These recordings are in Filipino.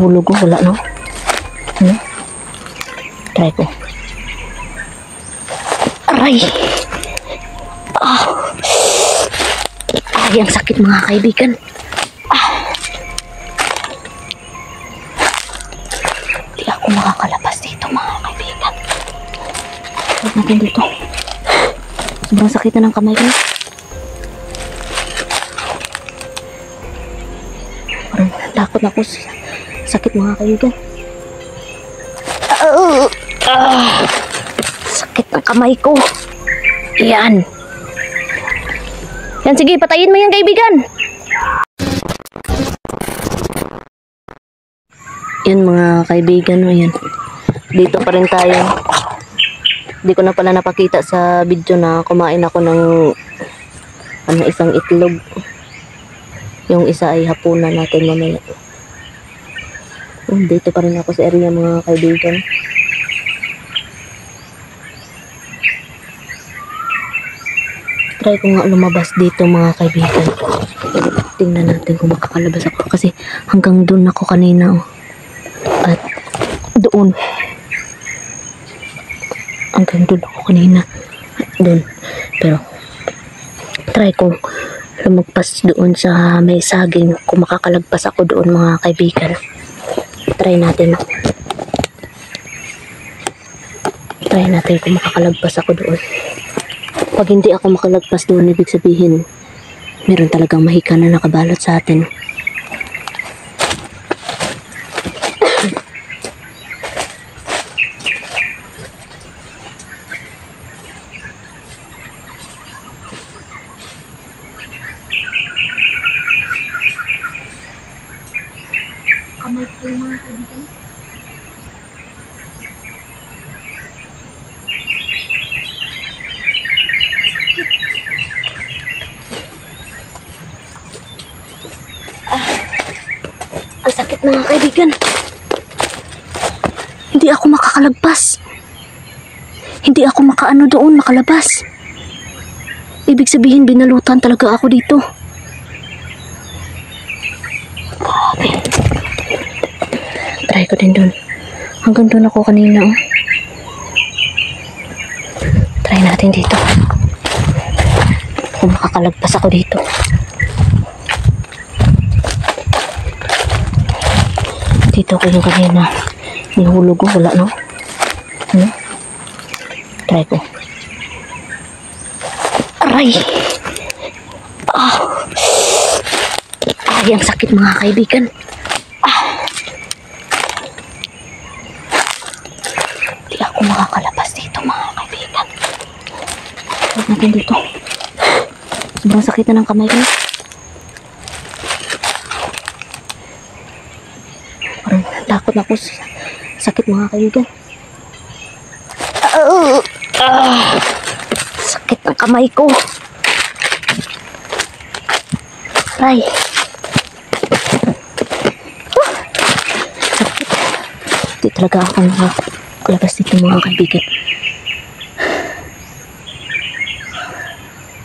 Nahulog ko, wala no? Try ko. Aray! Ay, ang sakit mga kaibigan. Di ako makakalabas dito mga kaibigan. Huwag natin dito. Sobrang sakit na ng kamay ko. Parang takot ako sa sakit mga kaibigan. Sakit ng kamay ko. Yan. Yan, sige, patayin mo yan kaibigan. Yan mga kaibigan mo yan. Dito pa rin tayo. Hindi ko na pala napakita sa video na kumain ako ng isang itlog. Yung isa ay hapunan natin mamaya. Dito pa rin ako sa area mga kaibigan. Try ko nga lumabas dito mga kaibigan. Tingnan natin kung makakalabas ako. Kasi hanggang doon ako kanina. At doon. Hanggang doon ako kanina. Doon. Pero try ko lumagpas doon sa may saging. Kung makakalagpas ako doon mga kaibigan. Try natin. Try natin kung makakalagpas ako doon. Pag hindi ako makalagpas doon, ibig sabihin, meron talagang mahika na nakabalot sa atin. Kamay po mga kaibigan. Ang sakit mga kaibigan. Hindi ako makakalagpas. Hindi ako makaano doon, makalabas. Ibig sabihin binalutan talaga ako dito. Grabe. Try ko din doon. Hanggang doon ako kanina. Try natin dito. Kung makakalagpas ako dito. Dito ko yung kanina. Nihulog ko, wala no? Try ko. Aray! Ay, ang sakit mga kaibigan. Di ako makakalabas dito mga kaibigan. Huwag natin dito. Sobrang sakit na ng kamay ko. Parang takot ako sa sakit mga kaibigan. Sakit ng kamay ko. Aray. Sakit. Hindi talaga ako makalabas dito mga kaibigan.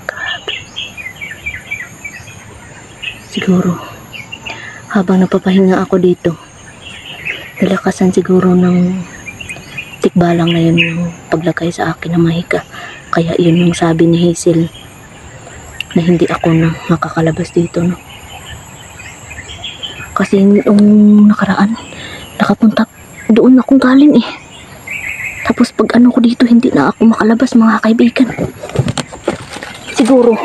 Grabe. Siguro habang napapahinga ako dito, nilakasan siguro ng tikbalang na yun yung paglagay sa akin ng mahika. Kaya yun yung sabi ni Hazel na hindi ako na makakalabas dito, no? Kasi yung nakaraan nakapunta doon akong galing eh. Tapos pag ano ko dito hindi na ako makalabas mga kaibigan. Siguro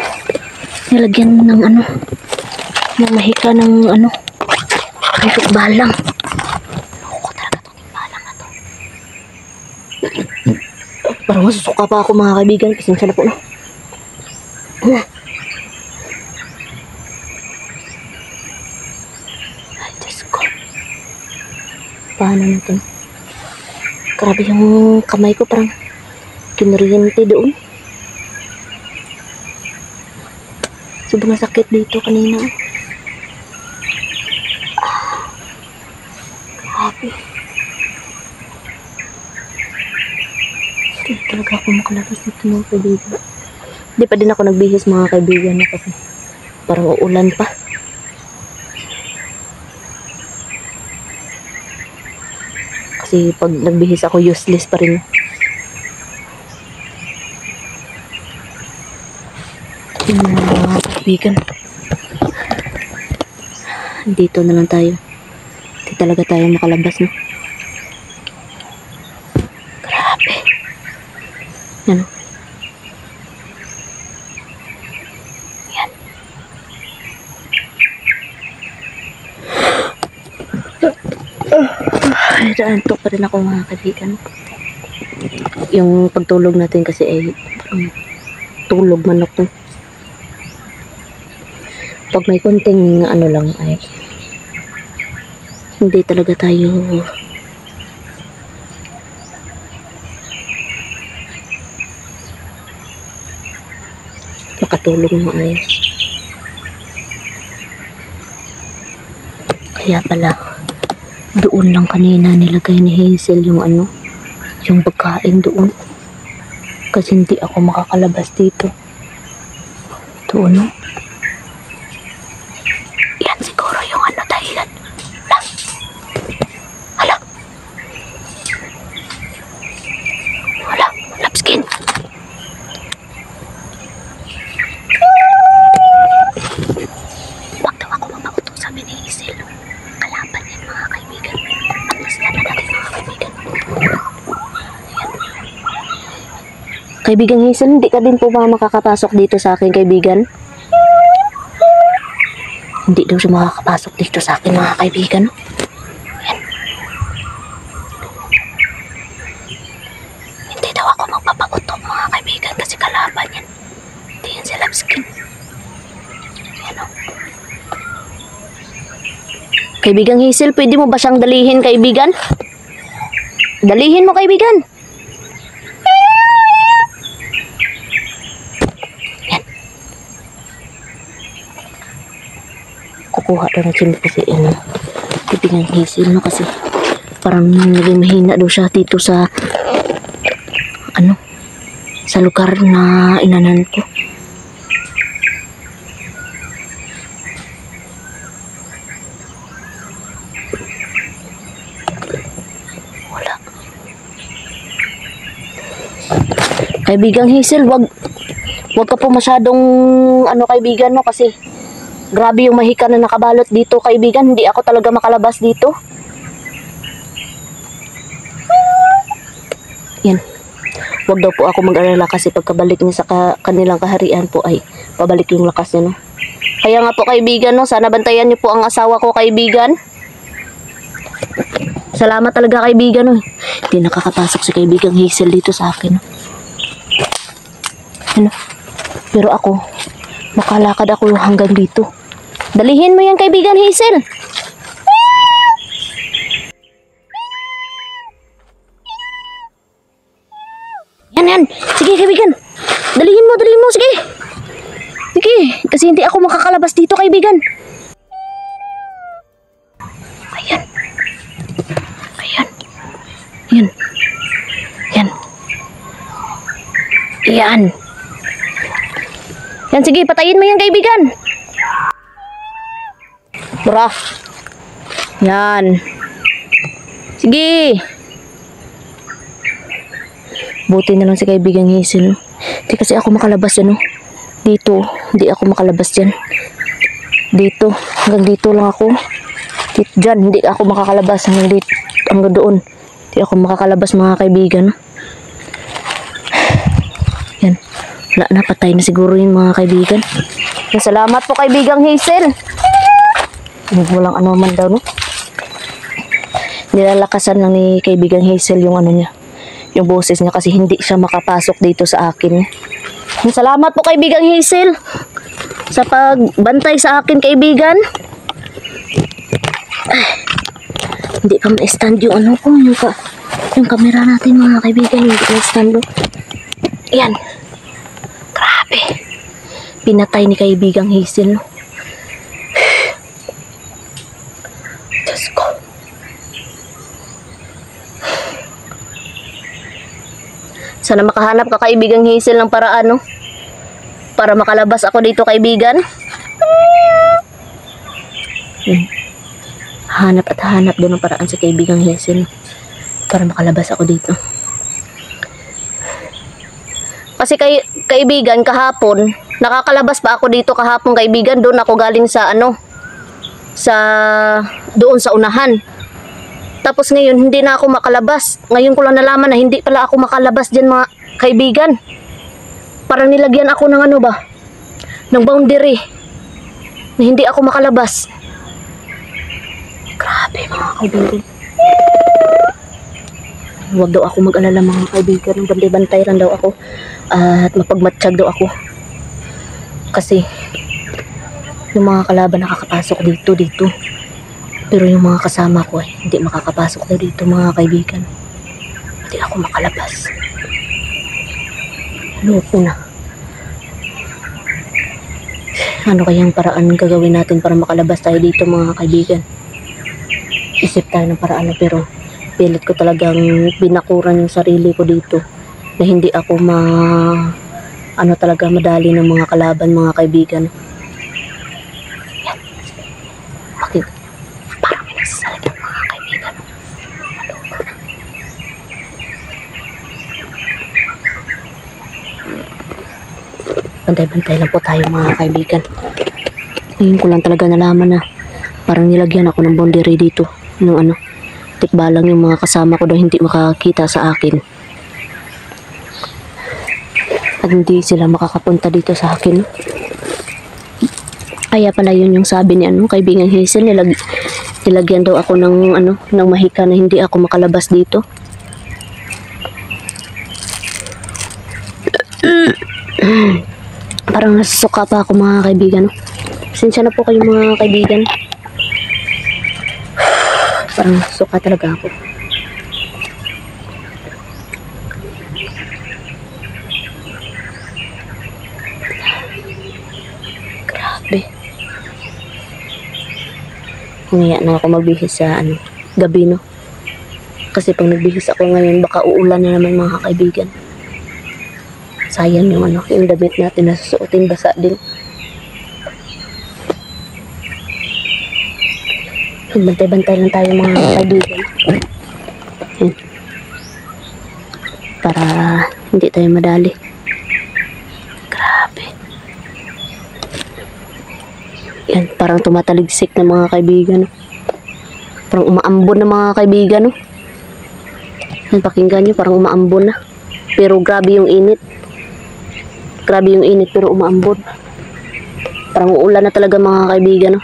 nilagyan ng ng mahika ng ng tikbalang. Parang masusuka pa ako mga kaibigan kasi sana po na. Ay, Diyos ko. Paano natin? Grabe yung kamay ko parang kinuryente doon. Sobrang sakit dito kanina. Grabe. Hindi talaga ako makalabas dito mga kaibigan. Hindi pa din ako nagbihis mga kaibigan na kasi parang uulan pa. kasi pag nagbihis ako useless pa rin. Mga kaibigan, dito na lang tayo. Hindi talaga tayo makalabas, no? Grabe. Yan. Yan. Ay, naantok pa rin ako mga kaibigan. Yung pagtulog natin kasi ay tulog manok, no? Pag may konting ano lang ay hindi talaga tayo makatulog ng maayos. Kaya pala doon lang kanina nilagay ni Hazel yung ano, yung pagkain doon kasi hindi ako makakalabas dito. Doon, no? Kaibigan Hazel, hindi ka din po ba makakapasok dito sa akin, kaibigan? Hindi daw siya makakapasok dito sa akin, mga kaibigan. Ayan. Hindi daw ako magpapautok, mga kaibigan, kasi kalaban yan. Hindi yan si Lapskin. Ayan, o. Kaibigan Hazel, pwede mo ba siyang dalihin, kaibigan? Dalihin mo, kaibigan. Kukuha daw ng chimney kasi kaibigan Hazel, no? Kasi parang naging mahina daw siya dito sa ano, sa lugar na inanan ko. Wala. Kaibigan Hazel, wag ka po masyadong ano, kaibigan, no? Kasi grabe yung mahika na nakabalot dito, kaibigan. Hindi ako talaga makalabas dito. Yan. Huwag daw po ako mag-alala kasi pagkabalik niya sa kanilang kaharian po ay pabalik yung lakas niya, no? Kaya nga po, kaibigan, no? Sana bantayan niyo po ang asawa ko, kaibigan. Salamat talaga, kaibigan, no? Hindi nakakapasok si kaibigang Hazel dito sa akin, no? Ano? Pero ako, makalakad ako hanggang dito. Dalihin mo yan, kaibigan Hazel. Yan. Sige, kaibigan. Dalihin mo. Sige. Sige, kasi hindi ako makakalabas dito, kaibigan. Ayan. Yan, sige, patayin mo yan, kaibigan. Bra. Yan. Sige. Buti na lang si kaibigan Hazel. Hindi kasi ako makalabas yan, no? Dito, hindi ako makalabas dyan. Dito, hanggang dito lang ako. Dito, dyan, hindi ako makakalabas hanggang dito, hanggang doon. Hindi ako makakalabas, mga kaibigan. Yan. Wala na, patay na siguro yung mga kaibigan. Salamat po, kaibigang Hazel. Walang ano man daw, no? Nilalakasan lang ni kaibigang Hazel yung ano niya, yung boses niya kasi hindi siya makapasok dito sa akin. Salamat po, kaibigang Hazel, sa pagbantay sa akin, kaibigan. Ay, hindi pa ma-stand yung ano ko, yung camera natin, mga kaibigan. Hindi ma-stand, no? Yan. Grabe. Pinatay ni kaibigang Hazel, no? Diyos ko. Sana makahanap ka, kaibigang Hazel, ng paraan, no? Para makalabas ako dito, kaibigan. Hanap at hanap doon ng paraan sa kaibigang Hazel. para makalabas ako dito. Kasi kaibigan, kahapon, nakakalabas pa ako dito kahapon kaibigan, doon ako galing sa doon sa unahan. Tapos ngayon, hindi na ako makalabas. Ngayon ko lang nalaman na hindi pala ako makalabas dyan mga kaibigan. Parang nilagyan ako ng ng boundary. Na hindi ako makalabas. Grabe mga kaibigan. Huwag daw ako mag-alala mga kaibigan. Bantay-bantay lang daw ako. At mapagmatsyag daw ako. Kasi yung mga kalaban nakakapasok dito. Pero yung mga kasama ko hindi makakapasok daw dito mga kaibigan. Hindi ako makalabas. Loko na. Ano kayang paraan gagawin natin para makalabas tayo dito mga kaibigan? Isip tayo ng paraan pero pilit ko talagang binakuran yung sarili ko dito na hindi ako talaga madali ng mga kalaban mga kaibigan. Yan. Parang may nagsasalita mga kaibigan. Bantay-bantay lang po tayo mga kaibigan. Ngayon ko lang talaga nalaman na parang nilagyan ako ng boundary dito ng tikbalang yung mga kasama ko daw hindi makakita sa akin. At hindi sila makakapunta dito sa akin. Kaya pala yun yung sabi ni kaibigan Hazel, nilagyan daw ako ng ng mahika na hindi ako makalabas dito. Parang nasusuka pa ako mga kaibigan. Sinsya na po kayo mga kaibigan. Parang nasusuka talaga ako. Grabe. Umiyak na ako magbihis sa gabi Kasi pag nagbihis ako ngayon baka uulan na naman mga kaibigan. Sayang yung yung damit natin na susuotin basa din. Bantay-bantay lang tayo mga kaibigan. Para hindi tayo madali. Grabe. Yan, parang tumataligsik na mga kaibigan. Parang umaambon na mga kaibigan. Yan, pakinggan nyo, parang umaambon na. Pero grabe yung init. Grabe yung init pero umaambon. Parang uulan na talaga mga kaibigan.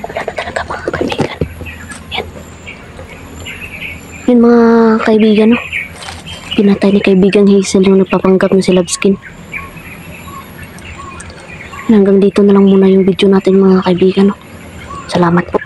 Uulan na talaga mga kaibigan. Yan. Yan mga kaibigan. Pinatay ni kaibigang Hazel yung nagpapanggap na si Loveskin. Hanggang dito na lang muna yung video natin mga kaibigan. Salamat po.